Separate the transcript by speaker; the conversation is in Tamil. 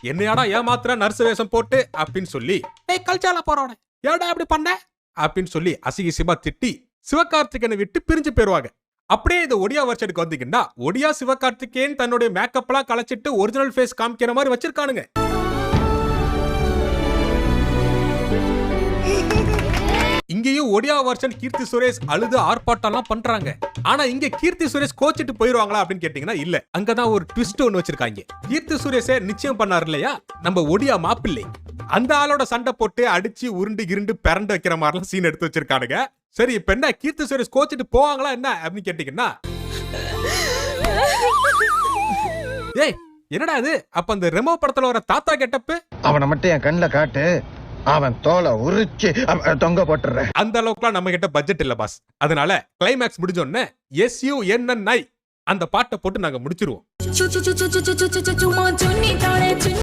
Speaker 1: என்னையாடா ஏமாத்துற நர்ஸ் வேஷம் போட்டு அப்படின்னு சொல்லி கல்ச்சால போறவன ஏடா அப்படி பண்ண அப்படின்னு சொல்லி அசிங்கமா திட்டி சிவகார்த்திகேயனை விட்டு பிரிஞ்சு போயிருவாங்க. அப்படியே இந்த ஒடியா வருஷனுக்கு வந்தீங்கன்னா ஒடியா சிவகார்த்திகேயன் தன்னுடைய மேக்கப் எல்லாம் கலைச்சிட்டு ஒரிஜினல் ஃபேஸ் காமிக்கிற மாதிரி வச்சிருக்கானுங்க. இங்கேயும் ஒடியா வருஷன் கீர்த்தி சுரேஷ் அழுது ஆர்ப்பாட்டம்லாம் பண்றாங்க. ஆனா இங்க கீர்த்தி சுரேஷ் கோச்சிட்டு போயிருவாங்களா அப்படின்னு கேட்டீங்கன்னா இல்ல. அங்கதான் ஒரு ட்விஸ்ட் ஒன்னு வச்சிருக்காங்க. கீர்த்தி சுரேஷே நிச்சயம் பண்ணாரு இல்லையா நம்ம ஒடியா மாப்பிள்ளை, அந்த ஆளோட சண்டை போட்டு அடிச்சு உருண்டு இருண்டு பிறண்டு வைக்கிற மாதிரிலாம் சீன் எடுத்து வச்சிருக்கானுங்க. சரி இப்ப என்ன கீர்த்தி சுரேஷ் கோச்சிட்டு போவாங்களா என்ன அப்படின்னு கேட்டீங்கன்னா ஏய் என்னடா அது அப்ப அந்த ரெமோ படத்துல வர தாத்தா கெட்டப்பு
Speaker 2: அவனை மட்டும் என் கண்ணுல காட்டு, அவன் தோலை உரிச்சு தொங்க போட்டுற. அந்த
Speaker 1: அளவுக்குலாம் நம்ம கிட்ட பட்ஜெட் இல்ல பாஸ். அதனால கிளைமேக்ஸ் முடிஞ்சோடனே SUNNI அந்த பாட்டை போட்டு நாங்க முடிச்சிருவோம்.